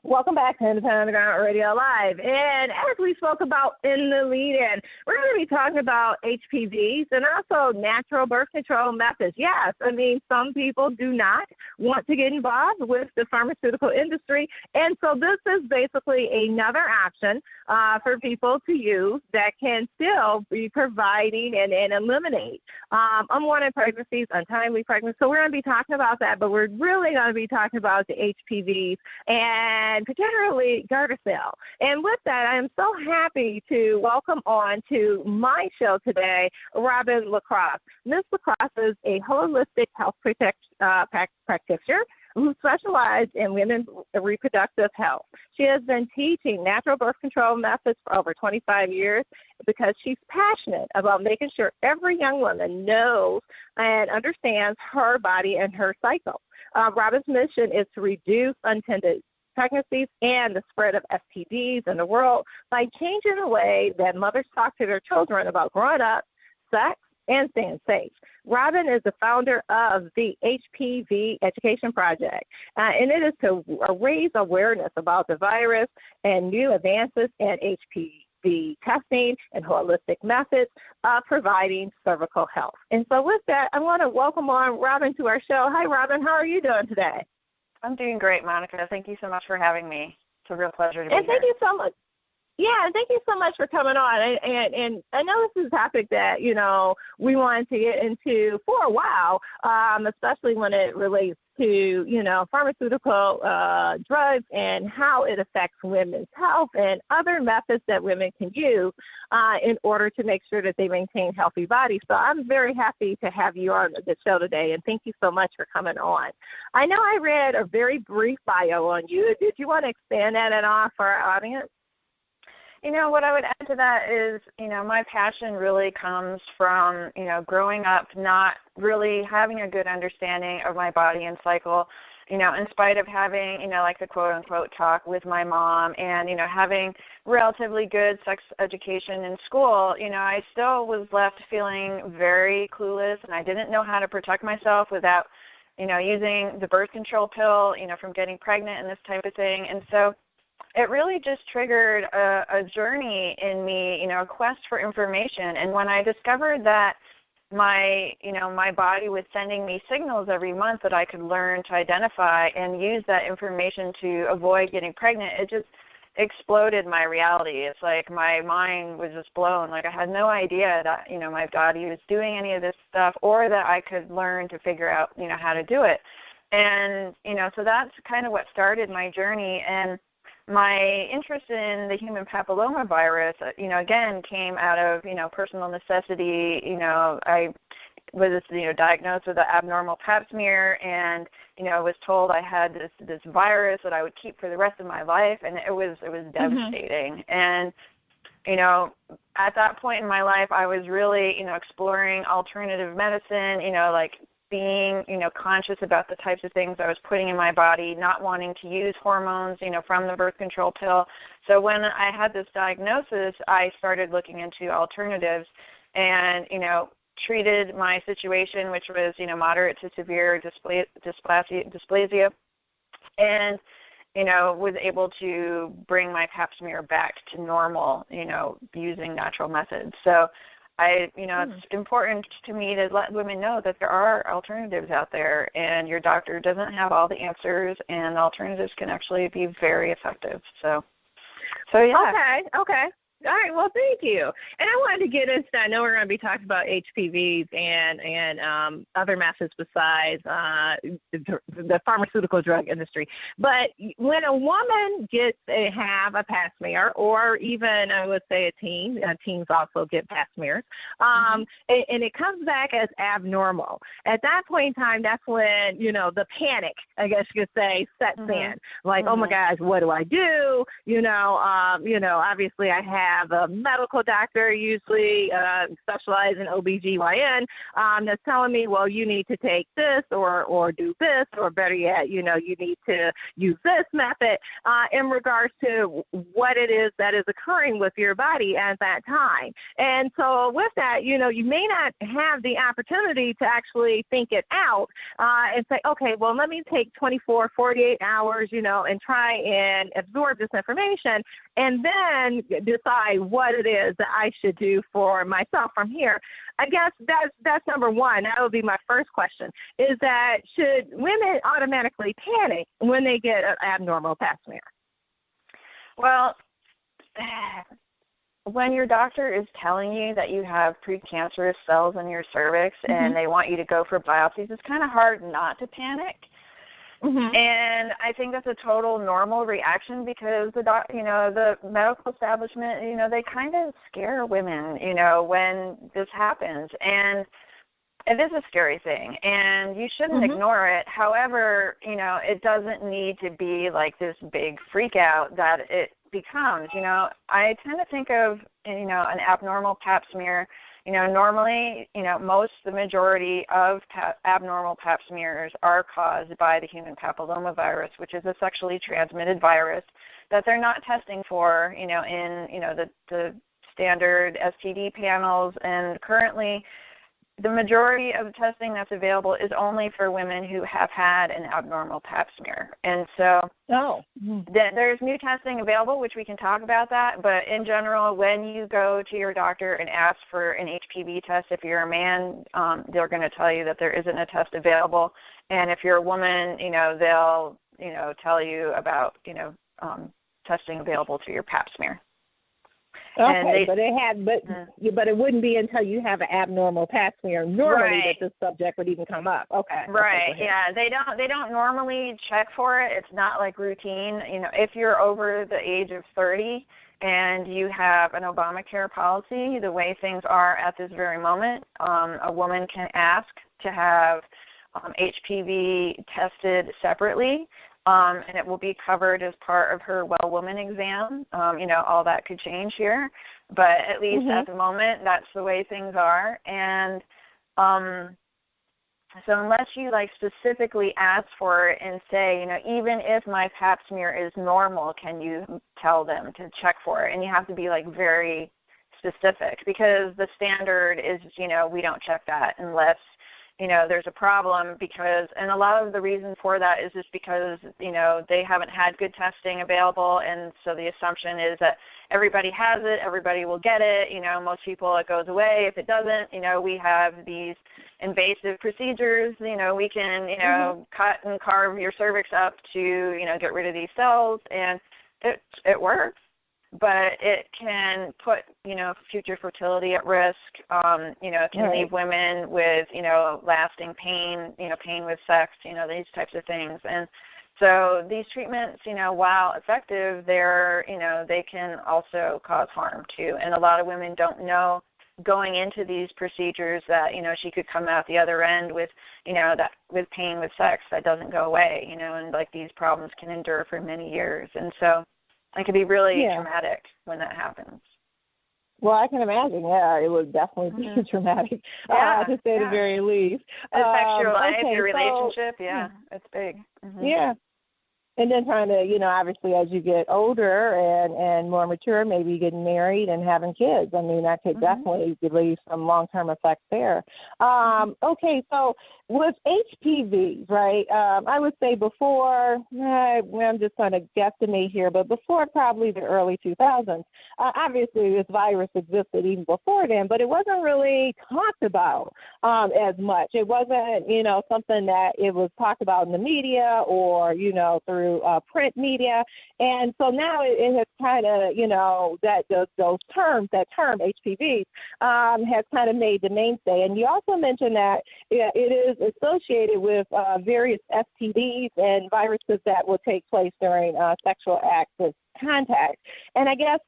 Welcome back to Independent Underground Radio Live. And as we spoke about in the lead-in, we're going to be talking about HPVs and also natural birth control methods. Yes, I mean, some people do not want to get involved with the pharmaceutical industry. And so this is basically another option for people to use that can still be providing and eliminate unwanted pregnancies, untimely pregnancies. So we're going to be talking about that, but we're really going to be talking about the HPVs and particularly Gardasil. And with that, I am so happy to welcome on to my show today, Robin LaCrosse. Ms. LaCrosse is a holistic health practitioner who specializes in women's reproductive health. She has been teaching natural birth control methods for over 25 years because she's passionate about making sure every young woman knows and understands her body and her cycle. Robin's mission is to reduce unintended pregnancies and the spread of STDs in the world by changing the way that mothers talk to their children about growing up, sex, and staying safe. Robin is the founder of the HPV Education Project, and it is to raise awareness about the virus and new advances in HPV testing and holistic methods of providing cervical health. And so with that, I want to welcome on Robin to our show. Hi, Robin. How are you doing today? I'm doing great, Monica. Thank you so much for having me. It's a real pleasure to be here. And thank you so much. Yeah, thank you so much for coming on. And I know this is a topic that, we wanted to get into for a while, especially when it relates to, pharmaceutical drugs and how it affects women's health and other methods that women can use in order to make sure that they maintain healthy bodies. So I'm very happy to have you on the show today, and thank you so much for coming on. I know I read a very brief bio on you. Did you want to expand that at all for our audience? What I would add to that is, my passion really comes from, growing up not really having a good understanding of my body and cycle, in spite of having, like the quote-unquote talk with my mom and, having relatively good sex education in school, I still was left feeling very clueless, and I didn't know how to protect myself without, using the birth control pill, from getting pregnant and this type of thing. And so it really just triggered a journey in me, a quest for information. And when I discovered that my body was sending me signals every month that I could learn to identify and use that information to avoid getting pregnant, it just exploded my reality. It's like my mind was just blown. Like I had no idea that, my body was doing any of this stuff or that I could learn to figure out, how to do it. And, so that's kind of what started my journey. And my interest in the human papillomavirus, again, came out of, personal necessity. I was, diagnosed with an abnormal pap smear and, was told I had this virus that I would keep for the rest of my life, and it was devastating. And, at that point in my life, I was really, exploring alternative medicine, like being, conscious about the types of things I was putting in my body, not wanting to use hormones, from the birth control pill. So when I had this diagnosis, I started looking into alternatives and, treated my situation, which was, moderate to severe dysplasia, and, was able to bring my pap smear back to normal, using natural methods. So it's important to me to let women know that there are alternatives out there, and your doctor doesn't have all the answers, and alternatives can actually be very effective. So yeah. Okay. All right, well, thank you. And I wanted to get into, I know we're going to be talking about HPVs and other methods besides the pharmaceutical drug industry. But when a woman gets have a pap smear, or even I would say a teen, teens also get pap smears, and it comes back as abnormal. At that point in time, that's when, the panic, I guess you could say, sets in. Like, oh my gosh, what do I do? Obviously I have have a medical doctor, usually specialized in OBGYN, that's telling me, well, you need to take this or do this, or better yet, you need to use this method in regards to what it is that is occurring with your body at that time. And so with that, you may not have the opportunity to actually think it out and say, okay, well, let me take 24, 48 hours, and try and absorb this information and then decide what it is that I should do for myself from here. I guess that's number one. That would be my first question, is that should women automatically panic when they get an abnormal pap smear? Well, when your doctor is telling you that you have precancerous cells in your cervix and they want you to go for biopsies, it's kind of hard not to panic. And I think that's a total normal reaction because the medical establishment, they kind of scare women, when this happens. And it is a scary thing, and you shouldn't ignore it. However, it doesn't need to be like this big freak out that it becomes. I tend to think of, an abnormal pap smear. Normally, the majority of abnormal pap smears are caused by the human papillomavirus, which is a sexually transmitted virus that they're not testing for, in the standard STD panels. And currently, the majority of the testing that's available is only for women who have had an abnormal pap smear. And so there's new testing available, which we can talk about that. But in general, when you go to your doctor and ask for an HPV test, if you're a man, they're going to tell you that there isn't a test available. And if you're a woman, they'll, tell you about, testing available to your pap smear. Okay, but it wouldn't be until you have an abnormal pap smear normally that this subject would even come up. Okay. Right. Okay, yeah. They don't normally check for it. It's not like routine. If you're over the age of 30 and you have an Obamacare policy, the way things are at this very moment, a woman can ask to have HPV tested separately. And it will be covered as part of her well woman exam. All that could change here, but at least at the moment, that's the way things are. And so unless you specifically ask for it and say, even if my pap smear is normal, can you tell them to check for it? And you have to be very specific because the standard is, we don't check that unless there's a problem and a lot of the reason for that is just because, they haven't had good testing available. And so the assumption is that everybody has it, everybody will get it. Most people, it goes away. If it doesn't, we have these invasive procedures. We can, cut and carve your cervix up to, get rid of these cells. And it works. But it can put, future fertility at risk. It can leave women with, lasting pain, pain with sex, these types of things. And so these treatments, while effective, they can also cause harm too. And a lot of women don't know going into these procedures that, she could come out the other end with, with pain with sex that doesn't go away, and these problems can endure for many years. And so it can be really traumatic when that happens. Well, I can imagine. Yeah, it would definitely be traumatic, to say the very least. It affects your life, your relationship. It's big. Yeah. And then trying to, obviously as you get older and more mature, maybe getting married and having kids. I mean, that could definitely leave some long-term effects there. Okay, so with HPV, right, I would say before, I'm just going to guesstimate here, but before probably the early 2000s, obviously this virus existed even before then, but it wasn't really talked about as much. It wasn't, something that it was talked about in the media or, through print media. And so now it has kind of, that that term HPV has kind of made the mainstay. And you also mentioned that it is associated with various STDs and viruses that will take place during sexual acts of contact. And I guess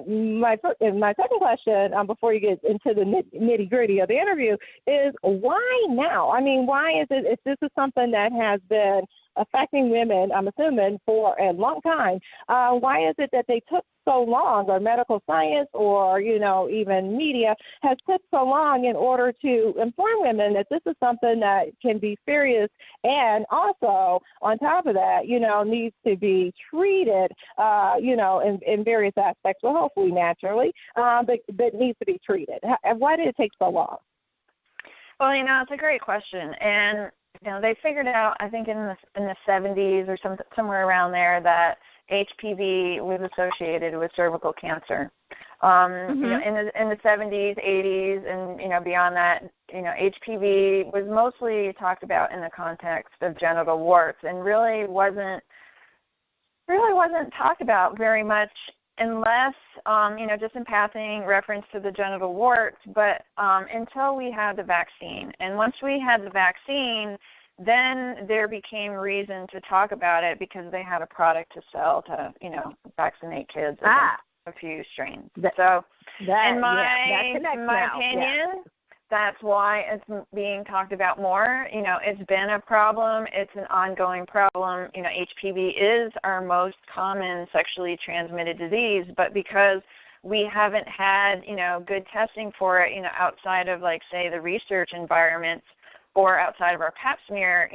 my second question, before you get into the nitty-gritty of the interview, is why now? I mean, why is it, if this is something that has been affecting women, I'm assuming, for a long time, why is it that they took so long, or medical science, or, even media has took so long in order to inform women that this is something that can be serious, and also on top of that, needs to be treated, in various aspects, well, hopefully naturally, but needs to be treated. Why did it take so long? Well, it's a great question, and they figured out, I think in the 70s or somewhere around there, that HPV was associated with cervical cancer. In the 70s, 80s, and beyond that, HPV was mostly talked about in the context of genital warts, and really wasn't talked about very much, unless just in passing reference to the genital warts, but until we had the vaccine. And once we had the vaccine, then there became reason to talk about it, because they had a product to sell to, vaccinate kids against a few strains. In my opinion, that's why it's being talked about more. It's been a problem. It's an ongoing problem. HPV is our most common sexually transmitted disease, but because we haven't had, good testing for it, outside of, like, say, the research environments or outside of our pap smear,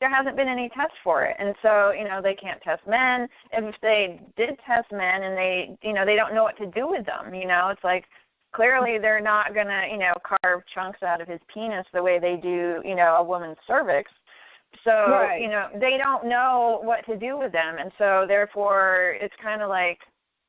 there hasn't been any tests for it. And so, they can't test men. If they did test men and they don't know what to do with them, it's like, clearly they're not going to, carve chunks out of his penis the way they do, a woman's cervix. So, right. They don't know what to do with them. And so, therefore, it's kind of like,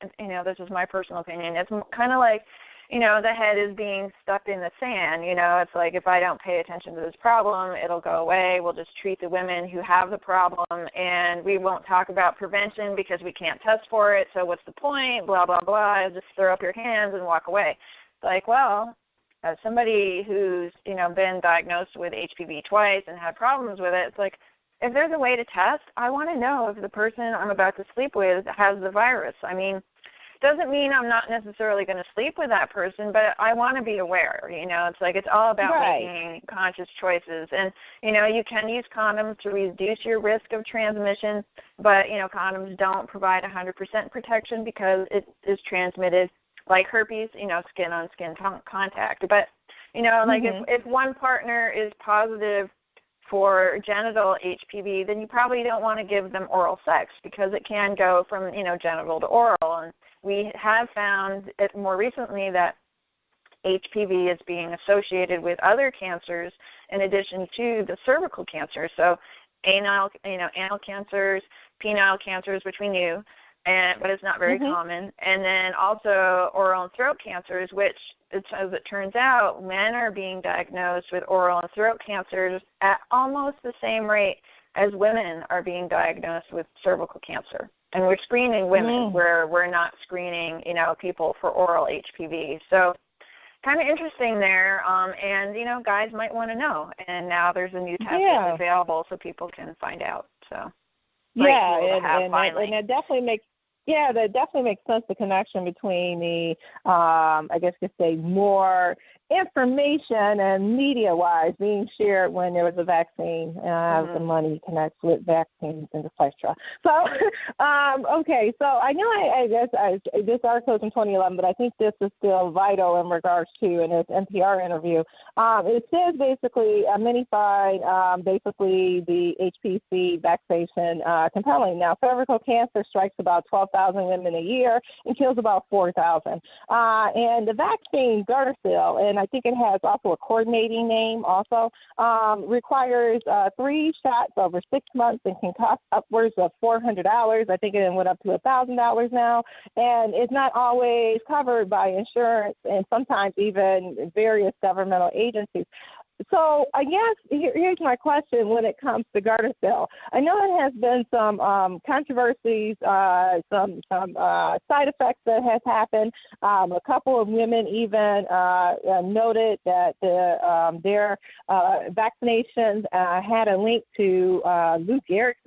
this is my personal opinion, it's kind of like, the head is being stuck in the sand. It's like, if I don't pay attention to this problem, it'll go away. We'll just treat the women who have the problem, and we won't talk about prevention because we can't test for it. So what's the point? Blah, blah, blah. Just throw up your hands and walk away. It's like, well, as somebody who's, been diagnosed with HPV twice and had problems with it, it's like, if there's a way to test, I want to know if the person I'm about to sleep with has the virus. I mean, doesn't mean I'm not necessarily going to sleep with that person, but I want to be aware. It's like, it's all about making conscious choices. And, you can use condoms to reduce your risk of transmission, but, condoms don't provide 100% protection because it is transmitted like herpes, skin-on-skin contact. But, like if one partner is positive for genital HPV, then you probably don't want to give them oral sex, because it can go from, genital to oral. And we have found it more recently that HPV is being associated with other cancers in addition to the cervical cancer. So anal cancers, penile cancers, which we knew, but it's not very common. And then also oral and throat cancers, which, as it turns out, men are being diagnosed with oral and throat cancers at almost the same rate as women are being diagnosed with cervical cancer. And we're screening women where we're not screening, people for oral HPV. So kind of interesting there. And, guys might want to know. And now there's a new test that's available so people can find out. So and it definitely makes that definitely makes sense, the connection between the, I guess you could say, more information and media-wise being shared when there was a vaccine. The money connects with vaccines and etc. So, okay, so I know I guess this article is in 2011, but I think this is still vital in regards to, in this NPR interview. It says basically, many find basically the HPV vaccination compelling. Now, cervical cancer strikes about 12,000 women a year and kills about 4,000. And the vaccine, Gardasil, and I think it has also a coordinating name also, requires 3 shots over 6 months and can cost upwards of $400. I think it went up to $1,000 now. And it's not always covered by insurance and sometimes even various governmental agencies. So I guess here's my question when it comes to Gardasil. I know there has been some controversies, some side effects that has happened. A couple of women even noted that their vaccinations had a link to Lou Gehrig's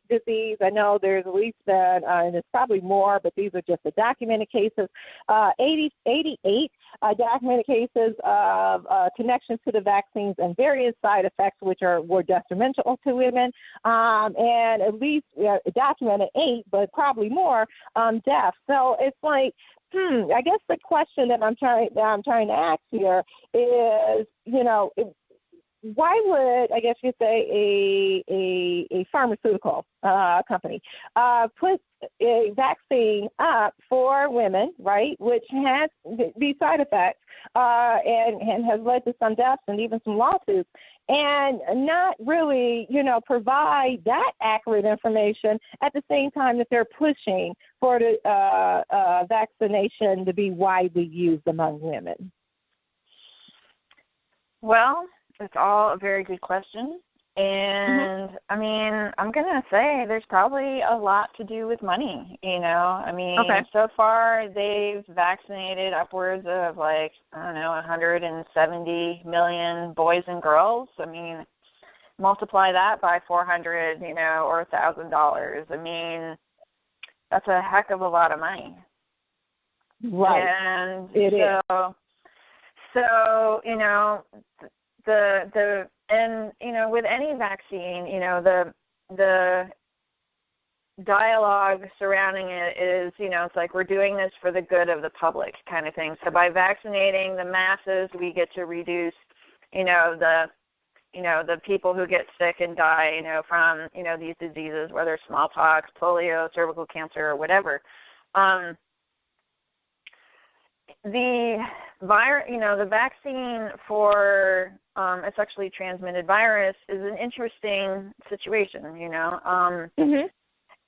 disease. I know there's at least that, and there's probably more, but these are just the documented cases. 88 documented cases of connections to the vaccines and various side effects which were detrimental to women, and at least documented 8, but probably more, deaths. So it's like, I guess the question that I'm trying to ask here is, why would, I guess you say, a pharmaceutical company put a vaccine up for women, right, which has these side effects and has led to some deaths and even some lawsuits, and not really, provide that accurate information at the same time that they're pushing for the vaccination to be widely used among women? Well, it's all a very good question. And, I mean, I'm going to say there's probably a lot to do with money, So far they've vaccinated upwards of, 170 million boys and girls. I mean, multiply that by 400, or $1,000. I mean, that's a heck of a lot of money. Right. And it is. So, with any vaccine, the dialogue surrounding it is, it's like we're doing this for the good of the public kind of thing. So by vaccinating the masses, we get to reduce, the people who get sick and die, from, these diseases, whether smallpox, polio, cervical cancer, or whatever. The the vaccine for a sexually transmitted virus is an interesting situation,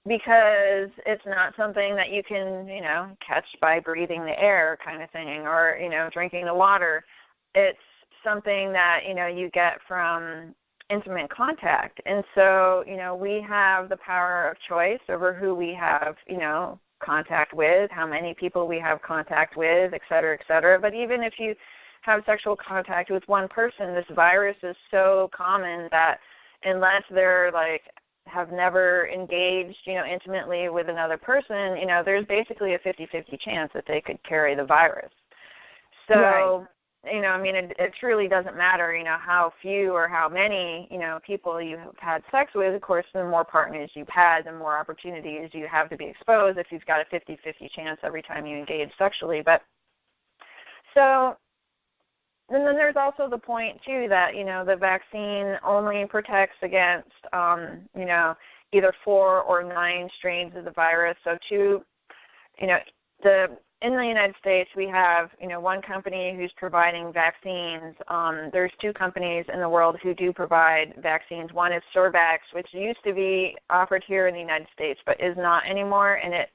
because it's not something that you can, catch by breathing the air kind of thing, or, drinking the water. It's something that, you get from intimate contact. And so, we have the power of choice over who we have, contact with, how many people we have contact with, et cetera, et cetera. But even if you have sexual contact with one person, this virus is so common that unless they're have never engaged, intimately with another person, there's basically a 50-50 chance that they could carry the virus. So, right. It truly doesn't matter, how few or how many, people you have had sex with. Of course, the more partners you've had, the more opportunities you have to be exposed if you've got a 50-50 chance every time you engage sexually. But so, and then there's also the point, too, that, the vaccine only protects against, either 4 or 9 strains of the virus. So in the United States, we have, one company who's providing vaccines. There's 2 companies in the world who do provide vaccines. One is Cervax, which used to be offered here in the United States, but is not anymore, and it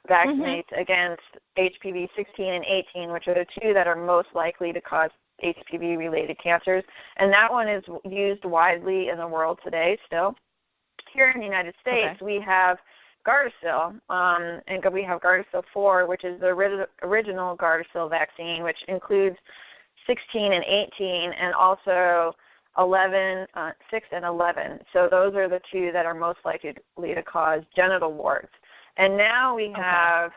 vaccinates against HPV 16 and 18, which are the 2 that are most likely to cause HPV-related cancers. And that one is used widely in the world today still. Here in the United States, we have Gardasil, and we have Gardasil 4, which is the original Gardasil vaccine, which includes 16 and 18, and also 6 and 11. So those are the 2 that are most likely to cause genital warts. And now we have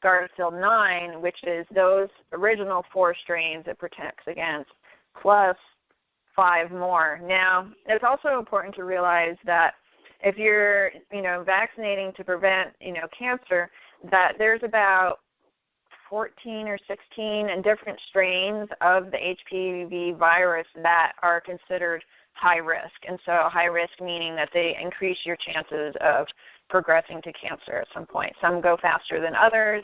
Gardasil 9, which is those original 4 strains it protects against, plus 5 more. Now, it's also important to realize that if you're, vaccinating to prevent, cancer, that there's about 14 or 16 and different strains of the HPV virus that are considered high risk. And so high risk meaning that they increase your chances of progressing to cancer at some point. Some go faster than others,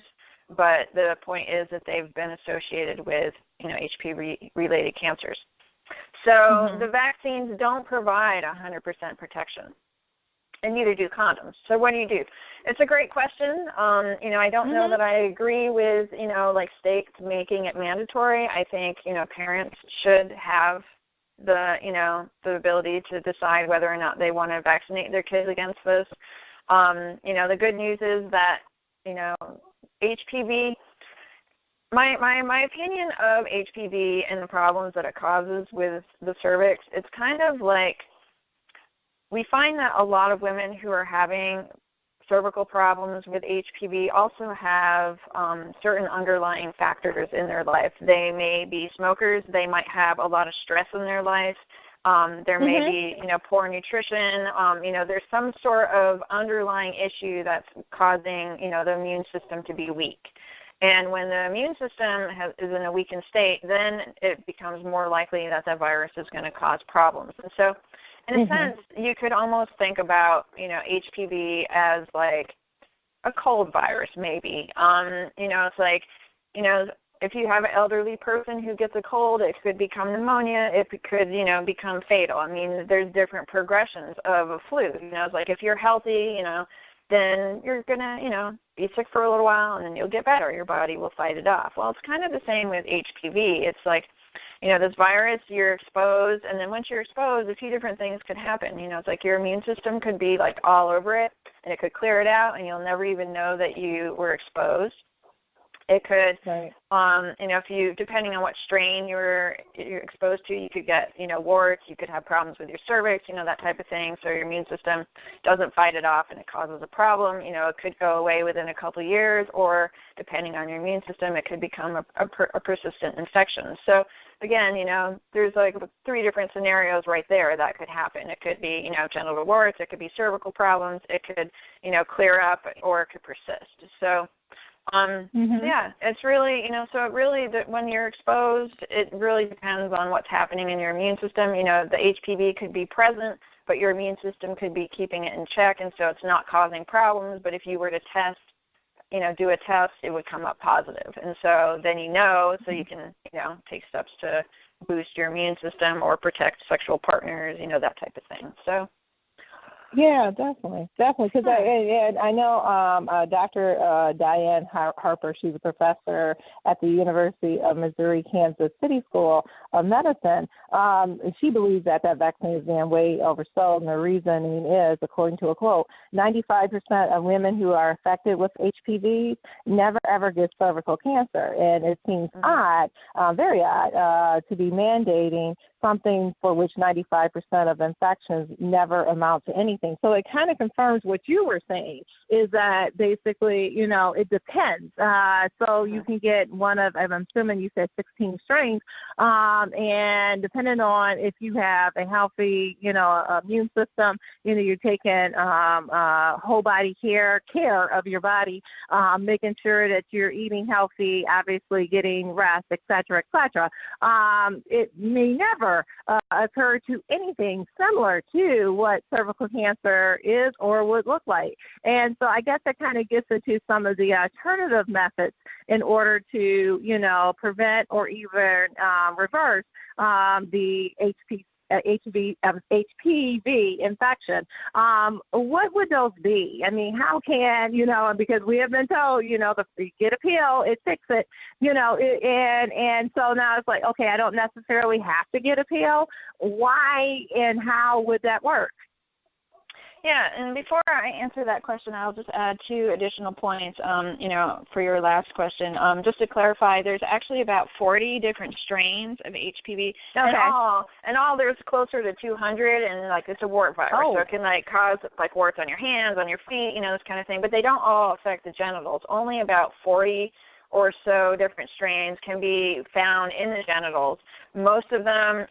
but the point is that they've been associated with, HPV-related cancers. So the vaccines don't provide 100% protection. And neither do condoms. So what do? It's a great question. I don't know that I agree with, states making it mandatory. I think, parents should have the ability to decide whether or not they want to vaccinate their kids against this. The good news is that, HPV, my opinion of HPV and the problems that it causes with the cervix, it's kind of like, we find that a lot of women who are having cervical problems with HPV also have certain underlying factors in their life. They may be smokers. They might have a lot of stress in their life. There may be, poor nutrition. There's some sort of underlying issue that's causing, the immune system to be weak. And when the immune system is in a weakened state, then it becomes more likely that the virus is going to cause problems. And so, in a sense, you could almost think about, HPV as like a cold virus, maybe. It's like, if you have an elderly person who gets a cold, it could become pneumonia. It could, become fatal. I mean, there's different progressions of a flu. It's like if you're healthy, then you're going to, be sick for a little while and then you'll get better. Your body will fight it off. Well, it's kind of the same with HPV. It's like, this virus, you're exposed, and then once you're exposed, a few different things could happen. It's like your immune system could be like all over it, and it could clear it out, and you'll never even know that you were exposed. It could, if you, depending on what strain you're exposed to, you could get, warts, you could have problems with your cervix, that type of thing. So your immune system doesn't fight it off and it causes a problem. It could go away within a couple of years, or depending on your immune system, it could become a persistent infection. So again, there's like 3 different scenarios right there that could happen. It could be, genital warts, it could be cervical problems, it could, clear up, or it could persist. So, yeah, it's really, so it really, when you're exposed, it really depends on what's happening in your immune system. The HPV could be present, but your immune system could be keeping it in check, and so it's not causing problems. But if you were to test, do a test, it would come up positive. And so then so you can, take steps to boost your immune system or protect sexual partners, that type of thing. So. Yeah, definitely. Because I know Dr. Diane Harper, she's a professor at the University of Missouri Kansas City School of Medicine. She believes that vaccine is being way oversold, and the reasoning is, according to a quote, 95% of women who are affected with HPV never ever get cervical cancer, and it seems odd, very odd, to be mandating something for which 95% of infections never amount to anything. So it kind of confirms what you were saying, is that basically, it depends. So you can get one of, I'm assuming you said 16 strains, and depending on if you have a healthy, immune system, you're taking whole body care of your body, making sure that you're eating healthy, obviously getting rest, et cetera, et cetera. It may never occur to anything similar to what cervical cancer is or would look like. And so I guess that kind of gets into some of the alternative methods in order to, prevent or even reverse the HPV infection. What would those be? I mean, how can, because we have been told, you get a pill, it fixes it, and so now it's like, okay, I don't necessarily have to get a pill. Why and how would that work? Yeah, and before I answer that question, I'll just add 2 additional points, for your last question. Just to clarify, there's actually about 40 different strains of HPV. Okay. And all there's closer to 200, and, it's a wart virus. Oh. So it can, cause, warts on your hands, on your feet, this kind of thing. But they don't all affect the genitals. Only about 40 or so different strains can be found in the genitals. Most of them,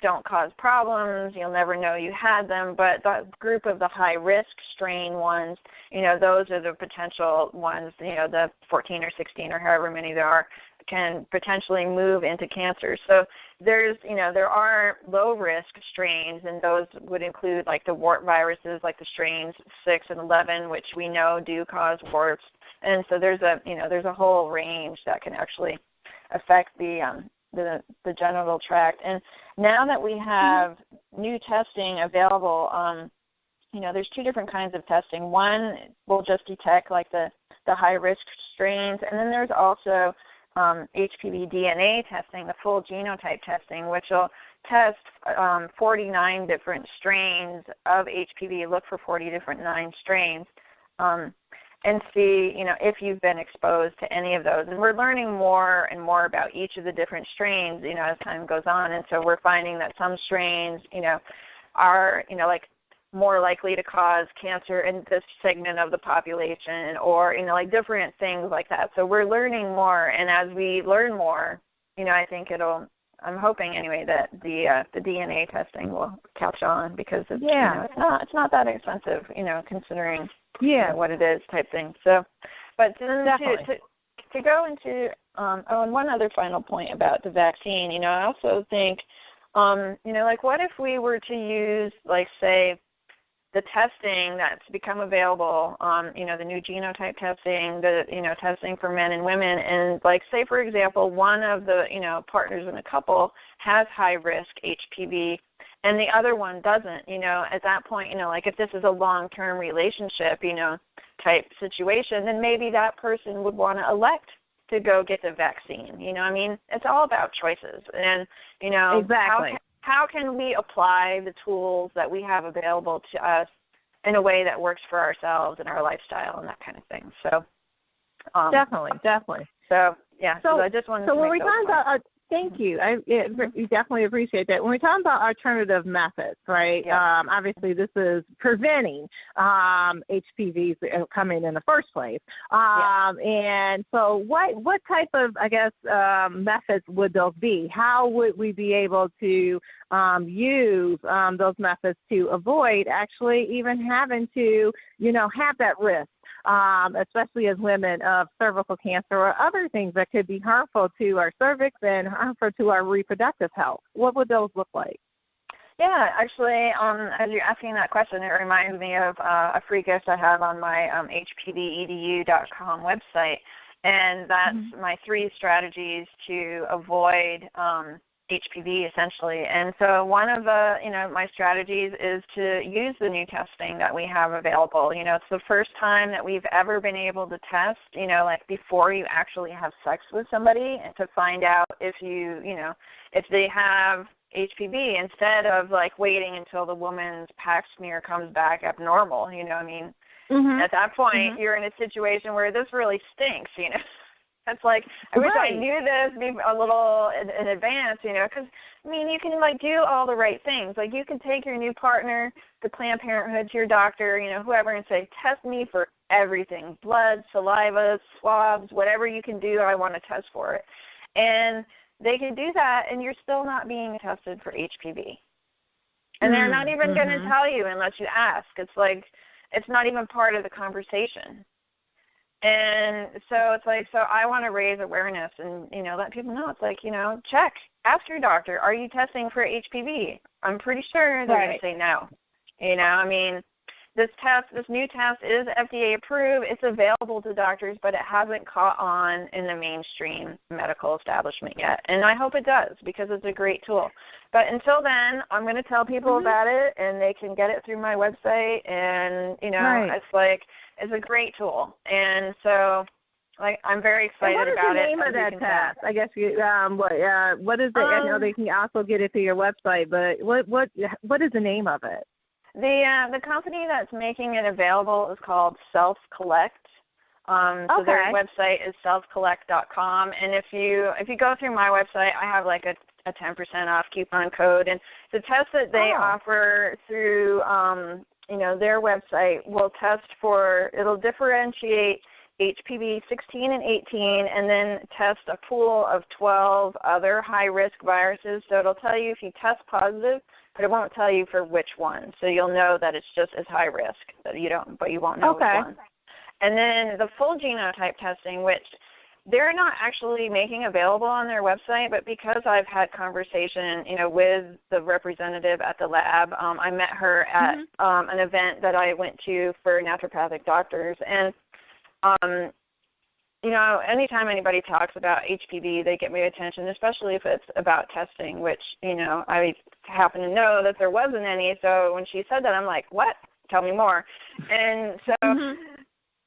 don't cause problems. You'll never know you had them. But the group of the high-risk strain ones, those are the potential ones, the 14 or 16 or however many there are, can potentially move into cancer. So there are low-risk strains, and those would include, the wart viruses, like the strains 6 and 11, which we know do cause warts. And so there's a whole range that can actually affect the genital tract. And now that we have new testing available, there's 2 different kinds of testing. One will just detect the high risk strains, and then there's also HPV DNA testing, the full genotype testing, which will test 49 different strains of HPV, look for 40 different 9 strains. And see, if you've been exposed to any of those. And we're learning more and more about each of the different strains, as time goes on. And so we're finding that some strains, are, more likely to cause cancer in this segment of the population, or, you know, like different things like that. So we're learning more, and as we learn more, you know, I think I'm hoping anyway that the DNA testing will catch on, because it's, you know, it's not that expensive, you know, considering you know, what it is type thing. So, but then to go into and one other final point about the vaccine, you know, I also think, you know, like, what if we were to use, like, say, the testing that's become available, you know, the new genotype testing, the, you know, testing for men and women, and, like, say, for example, one of the, you know, partners in a couple has high-risk HPV and the other one doesn't, you know, at that point, you know, like, if this is a long-term relationship, you know, type situation, then maybe that person would want to elect to go get the vaccine. You know, I mean, it's all about choices. And, you know, exactly. How can we apply the tools that we have available to us in a way that works for ourselves and our lifestyle and that kind of thing? So, definitely. So, yeah. So I just wanted to when make we those talk points. about thank you. We definitely appreciate that. When we talk about alternative methods, right? Yeah. Obviously, this is preventing HPVs coming in the first place. And so, what type of, I guess, methods would those be? How would we be able to use those methods to avoid actually even having to, you know, have that risk? Especially as women, of cervical cancer or other things that could be harmful to our cervix and harmful to our reproductive health. What would those look like? Yeah, actually, as you're asking that question, it reminds me of a free gift I have on my hpvedu.com website, and that's my 3 strategies to avoid HPV, essentially. And so one of the, you know, my strategies is to use the new testing that we have available. You know, it's the first time that we've ever been able to test, you know, like before you actually have sex with somebody, and to find out if you know, if they have HPV, instead of like waiting until the woman's pap smear comes back abnormal. You know, I mean, at that point, you're in a situation where this really stinks, you know. It's like, I wish I knew this a little in advance, you know, because, I mean, you can, like, do all the right things. Like, you can take your new partner to Planned Parenthood, to your doctor, you know, whoever, and say, test me for everything, blood, saliva, swabs, whatever you can do, I want to test for it. And they can do that, and you're still not being tested for HPV. And they're not even going to tell you unless you ask. It's like, it's not even part of the conversation. And so it's like, so I want to raise awareness and, you know, let people know. It's like, you know, check, ask your doctor, are you testing for HPV? I'm pretty sure they're going to say no. You know, I mean, this new test is FDA approved. It's available to doctors, but it hasn't caught on in the mainstream medical establishment yet. And I hope it does, because it's a great tool. But until then, I'm going to tell people about it, and they can get it through my website. And, you know, it's like, it's a great tool. And so, like, I'm very excited about it. What is the name of that test? I guess what is it? I know they can also get it through your website, but what is the name of it? The company that's making it available is called Self Collect. So their website is selfcollect.com, and if you go through my website, I have like a 10% off coupon code, and the test that they offer through you know, their website will test for, it'll differentiate HPV 16 and 18, and then test a pool of 12 other high-risk viruses. So it'll tell you if you test positive, but it won't tell you for which one. So you'll know that it's just as high risk, but you won't know which one. And then the full genotype testing, which they're not actually making available on their website, but because I've had conversation, you know, with the representative at the lab, I met her at an event that I went to for naturopathic doctors, and you know, anytime anybody talks about HPV, they get my attention, especially if it's about testing, which, you know, I happen to know that there wasn't any. So when she said that, I'm like, what? Tell me more. And so,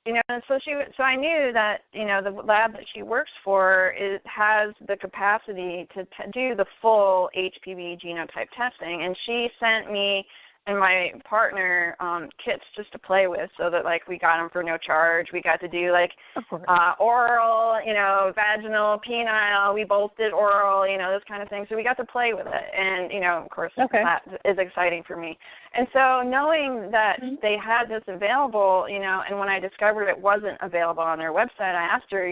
you know, so I knew that, you know, the lab that she works for has the capacity to do the full HPV genotype testing. And she sent me and my partner kits just to play with, so that like we got them for no charge. We got to do like oral, vaginal, penile. We both did oral, this kind of thing. So we got to play with it, and of course that is exciting for me. And so knowing that they had this available, and when I discovered it wasn't available on their website, I asked her,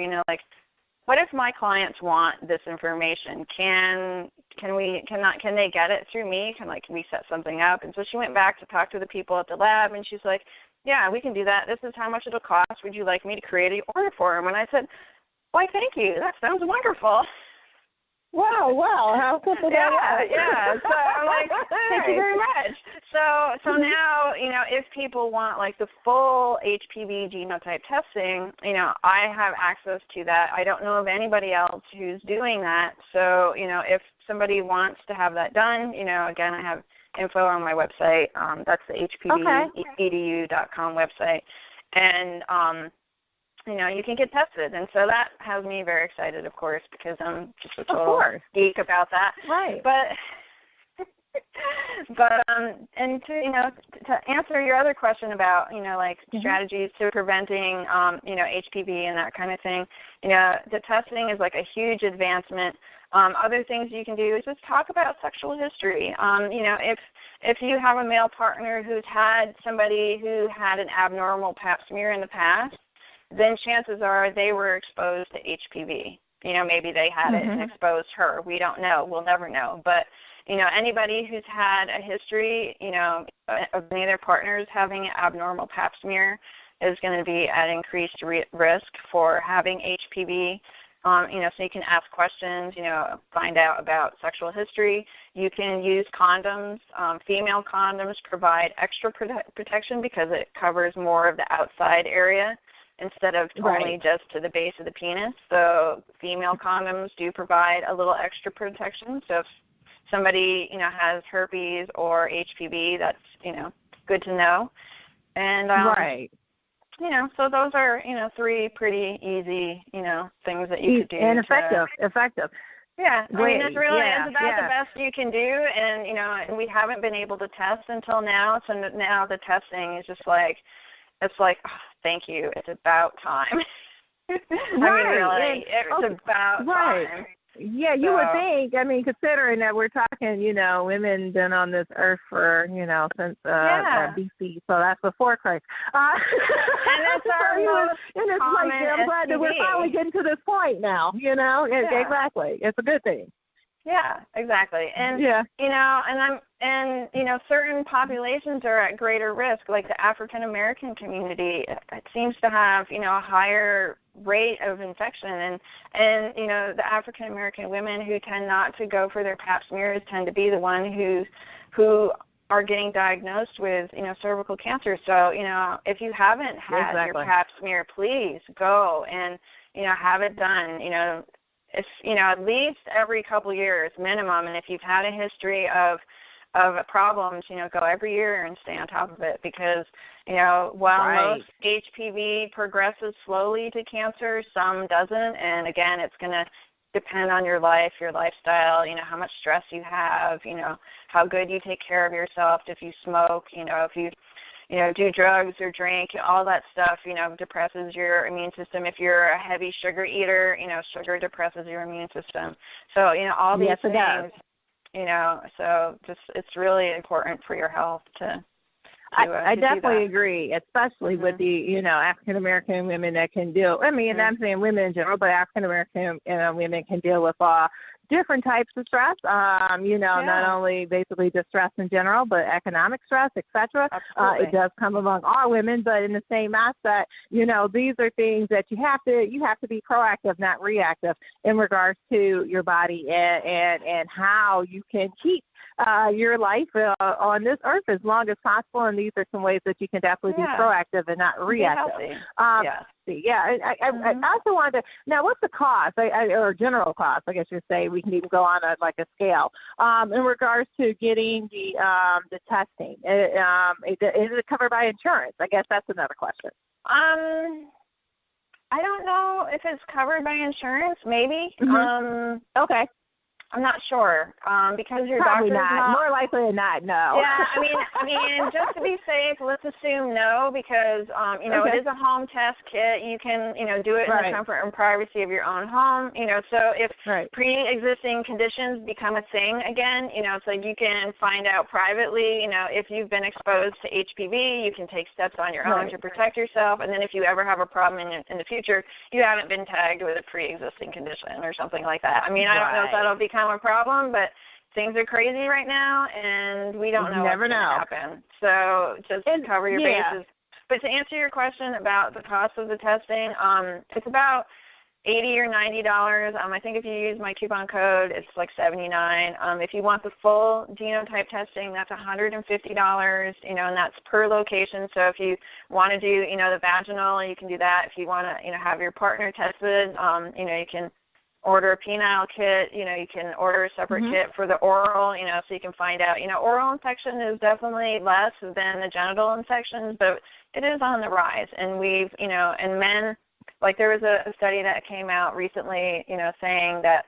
what if my clients want this information? Can they get it through me? Can we set something up? And so she went back to talk to the people at the lab, and she's like, yeah, we can do that. This is how much it'll cost. Would you like me to create an order for them? And I said, why, thank you. That sounds wonderful. Wow, how simple that was. Yeah. So I'm like, thank you very much. So now, if people want like the full HPV genotype testing, I have access to that. I don't know of anybody else who's doing that. So, if somebody wants to have that done, again, I have info on my website. That's the hpvedu.com website. And, you can get tested. And so that has me very excited, of course, because I'm just a total geek about that. Right. And to answer your other question about, strategies to preventing, HPV and that kind of thing, the testing is like a huge advancement. Other things you can do is just talk about sexual history. If you have a male partner who's had somebody who had an abnormal pap smear in the past, then chances are they were exposed to HPV. Maybe they had it and exposed her. We don't know. We'll never know. But, anybody who's had a history, of any of their partners having an abnormal pap smear is going to be at increased risk for having HPV. So you can ask questions, find out about sexual history. You can use condoms. Female condoms provide extra protection because it covers more of the outside area instead of only just to the base of the penis. So female condoms do provide a little extra protection. So if somebody, has herpes or HPV, that's, good to know. And, so those are, 3 pretty easy, things that you could do. And effective. Yeah, it's really it's about the best you can do, and, we haven't been able to test until now, so now the testing is just like, it's like, oh, thank you, it's about time. It's about time. Yeah, you would think, considering that we're talking, women been on this earth for, since BC, so that's before Christ. And that's our most common I'm glad that we're finally getting to this point now, Exactly. It's a good thing. Yeah, exactly. And, certain populations are at greater risk, like the African American community. It seems to have, a higher rate of infection. And the African American women who tend not to go for their pap smears tend to be the one who are getting diagnosed with, cervical cancer. So, if you haven't had your pap smear, please go and, have it done, If at least every couple years minimum, and if you've had a history of problems, go every year and stay on top of it, because while most HPV progresses slowly to cancer, some doesn't, and again, it's going to depend on your life, your lifestyle, how much stress you have, how good you take care of yourself, if you smoke, if you do drugs or drink, all that stuff, depresses your immune system. If you're a heavy sugar eater, sugar depresses your immune system. So, all these things, so just it's really important for your health to I definitely agree, especially with the, African American women that can deal. I'm saying women in general, but African American women can deal with different types of stress. Not only basically just stress in general, but economic stress, etc. It does come among all women, but in the same aspect, these are things that you have to be proactive, not reactive, in regards to your body and how you can keep your life on this earth as long as possible. And these are some ways that you can definitely be proactive and not reactive. I also wanted to, now what's the cost, or general cost, I guess you say, we can even go on a scale, in regards to getting the testing? Is it covered by insurance? I guess that's another question. I don't know if it's covered by insurance, maybe. Okay. I'm not sure because your Probably doctor's not. More likely than not, no. Yeah, I mean, just to be safe, let's assume no because it is a home test kit. You can do it in the comfort and privacy of your own home. So if pre-existing conditions become a thing again, it's like you can find out privately. If you've been exposed to HPV, you can take steps on your own to protect yourself. And then if you ever have a problem in the future, you haven't been tagged with a pre-existing condition or something like that. I mean, I don't know if that'll become a problem, but things are crazy right now, and we don't know what's going to happen. So just cover your bases. But to answer your question about the cost of the testing, it's about $80 or $90. I think if you use my coupon code, it's like $79. If you want the full genotype testing, that's $150. And that's per location. So if you want to do, the vaginal, you can do that. If you want to, have your partner tested, you can order a penile kit, you can order a separate kit for the oral, so you can find out, oral infection is definitely less than the genital infections, but it is on the rise. And we've, and men, like there was a study that came out recently, saying that,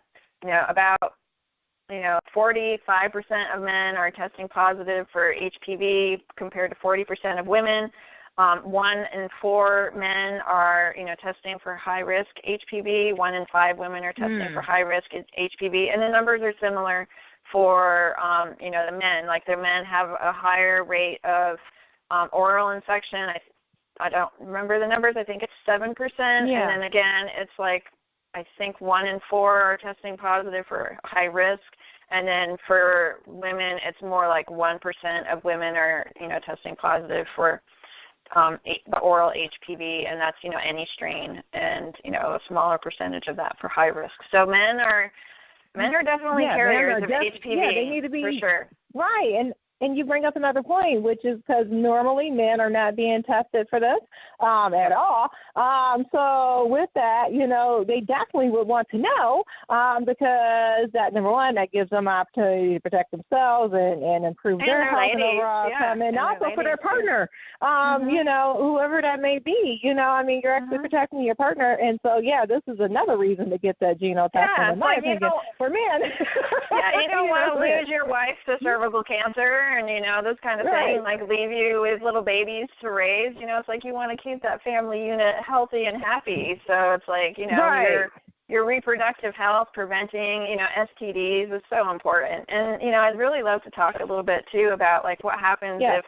about, 45% of men are testing positive for HPV compared to 40% of women. 1 in 4 men are, testing for high-risk HPV. 1 in 5 women are testing for high-risk HPV. And the numbers are similar for, the men. Like the men have a higher rate of oral infection. I don't remember the numbers. I think it's 7%. And then again, it's like I think 1 in 4 are testing positive for high-risk. And then for women, it's more like 1% of women are, testing positive for the oral HPV, and that's, any strain, and, a smaller percentage of that for high risk. So men are definitely carriers of HPV. Yeah, they need to be, for sure. Right, and you bring up another point, which is because normally men are not being tested for this at all. So with that, they definitely would want to know because that, number one, that gives them opportunity to protect themselves and improve their health and overall outcome, and also for their partner, whoever that may be. You're actually protecting your partner. And so, this is another reason to get that genotesting, in my opinion, for men. You don't want to lose your wife to cervical cancer and, this kind of thing, like leave you with little babies to raise. It's like you want to keep that family unit healthy and happy. So it's like, your reproductive health, preventing, STDs is so important. And, I'd really love to talk a little bit, too, about, like, what happens if,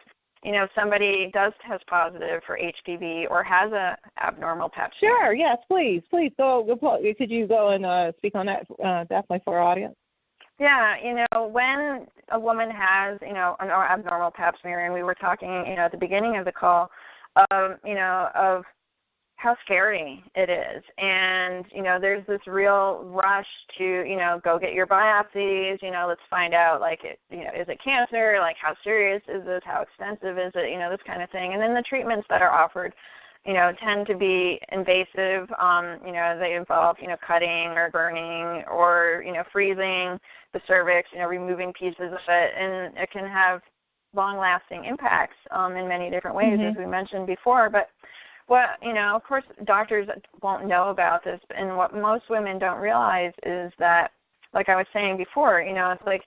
somebody does test positive for HPV or has a abnormal pap smear. Sure, yes, please. Go. Could you go and speak on that definitely for our audience? Yeah, when a woman has, an abnormal pap smear, and we were talking, at the beginning of the call, of how scary it is. And, there's this real rush to, go get your biopsies, let's find out, like, is it cancer? Like, how serious is this? How extensive is it? This kind of thing. And then the treatments that are offered, tend to be invasive. They involve, cutting or burning or, freezing the cervix, removing pieces of it. And it can have long-lasting impacts in many different ways, as we mentioned before. But what, of course, doctors won't know about this. And what most women don't realize is that, like I was saying before, it's like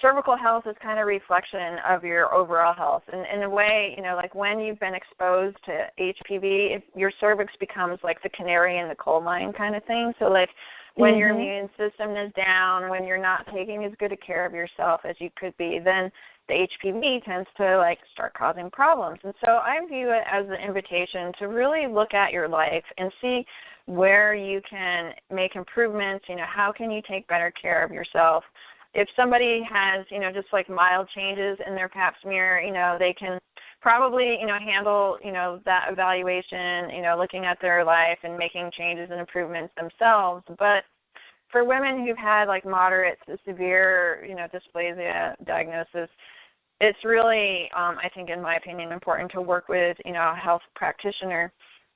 cervical health is kind of a reflection of your overall health. And in a way, like when you've been exposed to HPV, your cervix becomes like the canary in the coal mine kind of thing. So like when your immune system is down, when you're not taking as good a care of yourself as you could be, then the HPV tends to like start causing problems. And so I view it as an invitation to really look at your life and see where you can make improvements. How can you take better care of yourself? If somebody has, just like mild changes in their pap smear, they can probably, handle, that evaluation, looking at their life and making changes and improvements themselves. But for women who've had like moderate to severe, dysplasia diagnosis, it's really, I think, in my opinion, important to work with, a health practitioner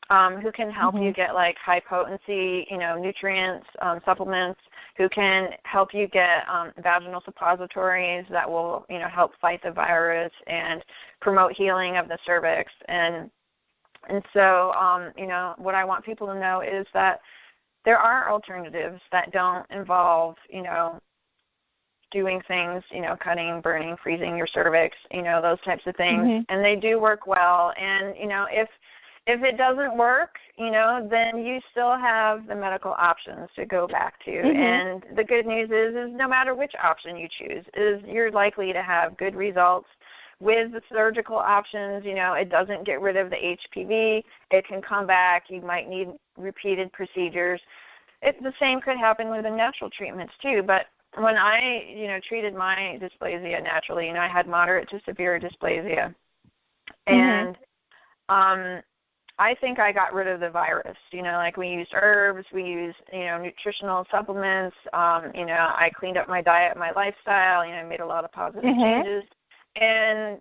who can help you get like high potency, nutrients, supplements, who can help you get vaginal suppositories that will, help fight the virus and promote healing of the cervix. And so, what I want people to know is that there are alternatives that don't involve, doing things, cutting, burning, freezing your cervix, those types of things. Mm-hmm. And they do work well. And, if it doesn't work, then you still have the medical options to go back to. Mm-hmm. And the good news is no matter which option you choose, is you're likely to have good results. With the surgical options, it doesn't get rid of the HPV. It can come back. You might need repeated procedures. The same could happen with the natural treatments too. But when I, treated my dysplasia naturally, I had moderate to severe dysplasia. And I think I got rid of the virus. Like we used herbs, we used, nutritional supplements. I cleaned up my diet, my lifestyle. I made a lot of positive changes. And,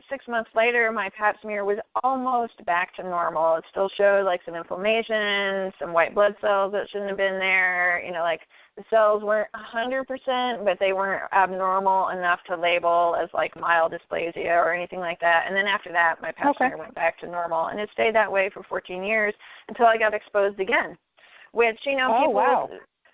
6 months later, my pap smear was almost back to normal. It still showed, like, some inflammation, some white blood cells that shouldn't have been there. Like, the cells weren't 100%, but they weren't abnormal enough to label as, like, mild dysplasia or anything like that. And then after that, my pap smear went back to normal. And it stayed that way for 14 years until I got exposed again, which,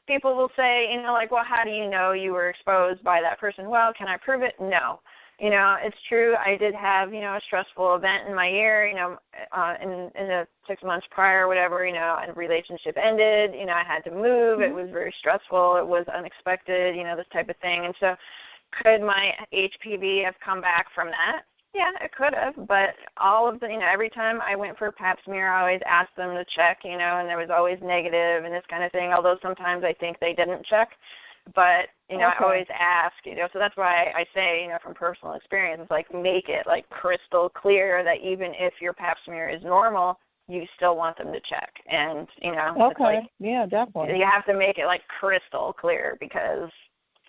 people will say, like, well, how do you know you were exposed by that person? Well, can I prove it? No. It's true. I did have, a stressful event in my year, in the 6 months prior or whatever, and relationship ended, I had to move. It was very stressful. It was unexpected, this type of thing. And so could my HPV have come back from that? Yeah, it could have. But all of the, every time I went for a pap smear, I always asked them to check, and there was always negative and this kind of thing, although sometimes I think they didn't check. But, I always ask, so that's why I say, from personal experience, it's like make it like crystal clear that even if your pap smear is normal, you still want them to check. And, it's like, yeah, definitely. You have to make it like crystal clear because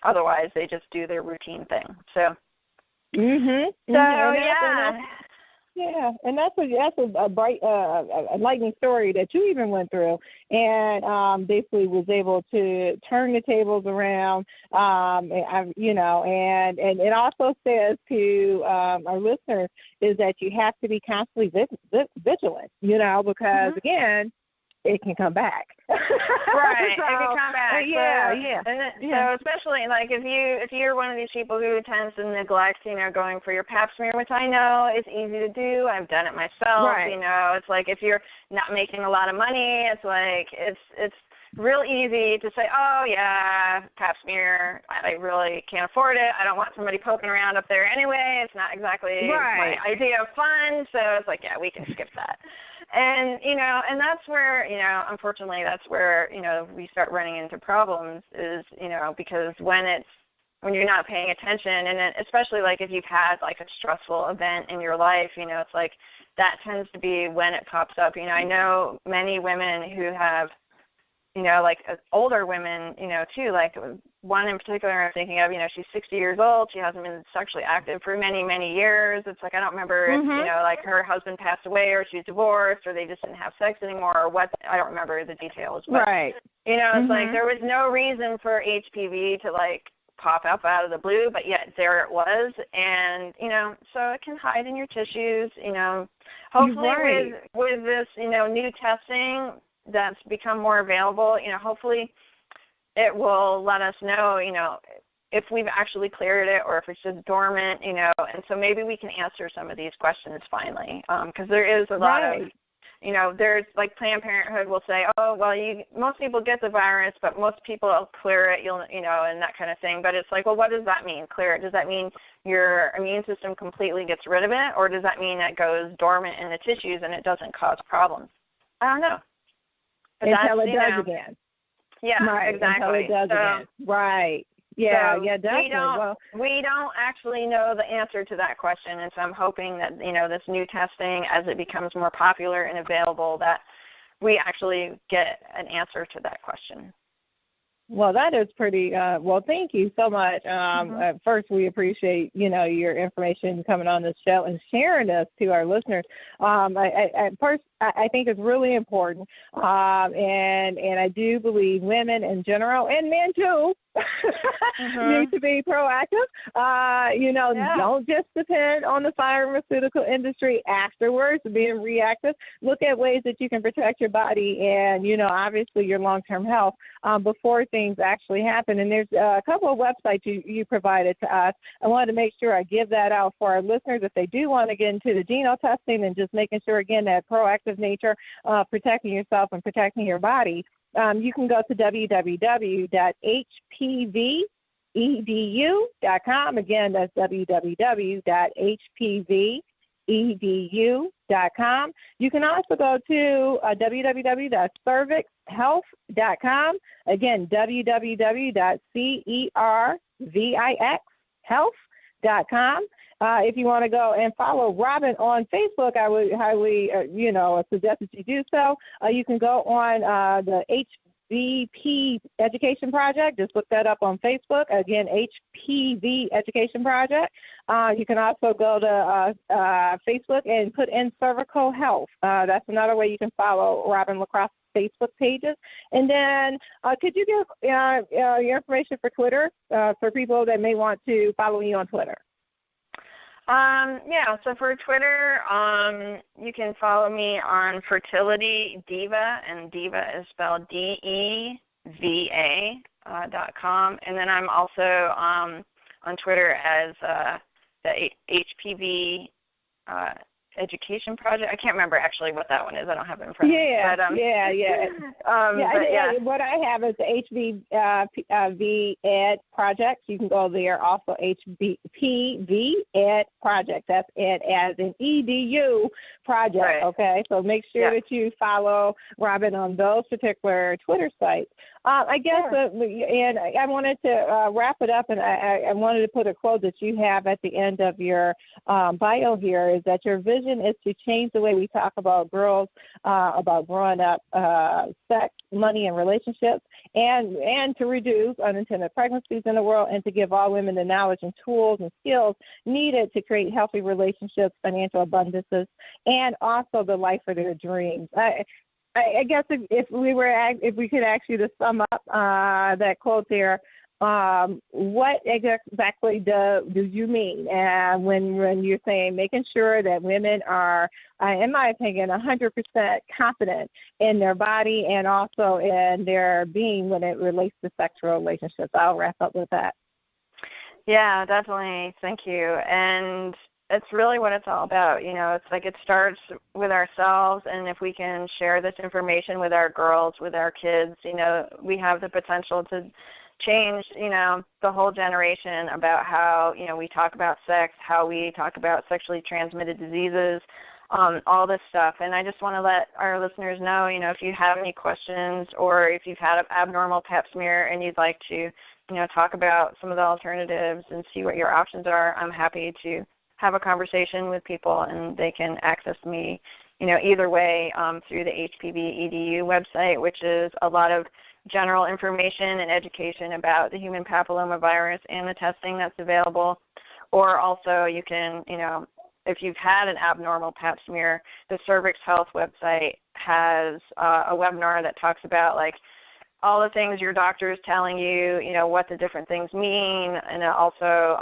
otherwise they just do their routine thing. So, Yeah, and that's a bright, enlightening story that you even went through, and basically was able to turn the tables around, and it also says to our listeners is that you have to be constantly vigilant, because again, it can come back. Right, so, it can come back. So especially like if you're one of these people who tends to neglect, going for your pap smear, which I know is easy to do. I've done it myself. Right. It's like if you're not making a lot of money, it's like it's real easy to say, oh yeah, pap smear, I really can't afford it. I don't want somebody poking around up there anyway. It's not exactly my idea of fun. So it's like, yeah, we can skip that. And, and that's where, unfortunately, that's where, we start running into problems is, because when you're not paying attention, and then especially like if you've had like a stressful event in your life, it's like that tends to be when it pops up. I know many women who have, like older women, too, like one in particular I'm thinking of, she's 60 years old. She hasn't been sexually active for many, many years. It's like, I don't remember if, like her husband passed away or she's divorced or they just didn't have sex anymore or what. I don't remember the details. But, it's like there was no reason for HPV to like pop up out of the blue, but yet there it was. And, so it can hide in your tissues, hopefully with this, new testing that's become more available, hopefully it will let us know, if we've actually cleared it or if it's just dormant, and so maybe we can answer some of these questions finally, because there is a lot of, there's like Planned Parenthood will say, oh, well, most people get the virus, but most people will clear it, and that kind of thing. But it's like, well, what does that mean, clear it? Does that mean your immune system completely gets rid of it, or does that mean it goes dormant in the tissues and it doesn't cause problems? I don't know. But until it does again. Yeah, exactly. Until it does again. Right. Yeah, definitely. We don't actually know the answer to that question, and so I'm hoping that, this new testing, as it becomes more popular and available, that we actually get an answer to that question. Well, that is pretty, thank you so much. First, we appreciate, your information coming on this show and sharing this to our listeners. I think it's really important, and I do believe women in general, and men too, need to be proactive. Don't just depend on the pharmaceutical industry afterwards, being reactive. Look at ways that you can protect your body and, obviously your long-term health before things things actually happen. And there's a couple of websites you provided to us. I wanted to make sure I give that out for our listeners if they do want to get into the geno testing and just making sure, again, that proactive nature, protecting yourself and protecting your body. You can go to www.hpvedu.com. Again, that's www.hpvedu.com. You can also go to www.cervixhealth.com. Again, www.cervixhealth.com. If you want to go and follow Robin on Facebook, I would highly, suggest that you do so. You can go on the HVP Education Project. Just look that up on Facebook. Again, HPV Education Project. You can also go to Facebook and put in cervical health. That's another way you can follow Robin LaCrosse Facebook pages. And then could you give your information for Twitter for people that may want to follow you on Twitter? So for Twitter, you can follow me on Fertility Diva, and Diva is spelled DEVA.com. And then I'm also on Twitter as the HPV Education Project. I can't remember actually what that one is. I don't have it in front of me. What I have is the HPV Ed Project. You can go there. Also HPV Ed Project. That's Ed as in EDU Project. Right. Okay, so make sure that you follow Robin on those particular Twitter sites. I guess, and I wanted to wrap it up, and I wanted to put a quote that you have at the end of your bio here, is that your vision is to change the way we talk about girls, about growing up, sex, money, and relationships, and to reduce unintended pregnancies in the world, and to give all women the knowledge and tools and skills needed to create healthy relationships, financial abundances, and also the life of their dreams. I guess if we could ask you to sum up that quote there, what exactly do you mean when you're saying making sure that women are, in my opinion, 100% confident in their body and also in their being when it relates to sexual relationships? I'll wrap up with that. Yeah, definitely. Thank you. And it's really what it's all about. It's like it starts with ourselves, and if we can share this information with our girls, with our kids, we have the potential to change, the whole generation about how, we talk about sex, how we talk about sexually transmitted diseases, all this stuff. And I just want to let our listeners know, if you have any questions or if you've had an abnormal pap smear and you'd like to, talk about some of the alternatives and see what your options are, I'm happy to have a conversation with people, and they can access me, either way through the HPV EDU website, which is a lot of general information and education about the human papillomavirus and the testing that's available. Or also you can, if you've had an abnormal pap smear, the Cervix Health website has a webinar that talks about all the things your doctor is telling you, what the different things mean, and it also,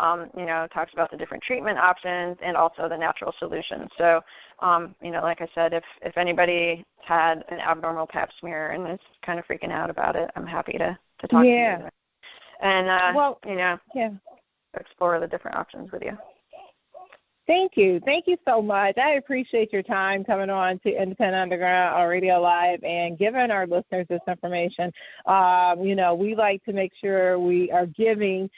talks about the different treatment options and also the natural solutions. So, like I said, if anybody had an abnormal pap smear and is kind of freaking out about it, I'm happy to talk to you. And, explore the different options with you. Thank you. Thank you so much. I appreciate your time coming on to Independent Underground on Radio Live and giving our listeners this information. We like to make sure we are giving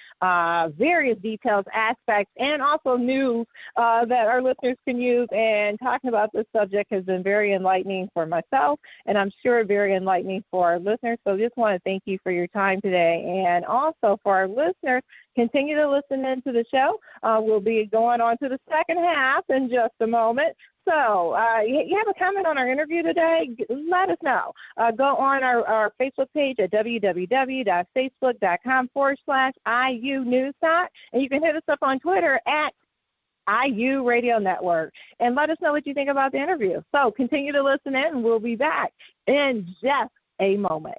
various details, aspects, and also news that our listeners can use. And talking about this subject has been very enlightening for myself, and I'm sure very enlightening for our listeners. So just want to thank you for your time today. And also for our listeners, continue to listen into the show. We'll be going on to the second half in just a moment. So you have a comment on our interview today? Let us know. Go on our Facebook page at www.facebook.com/IU News Talk, and you can hit us up on Twitter at IU Radio Network, and let us know what you think about the interview. So continue to listen in, and we'll be back in just a moment.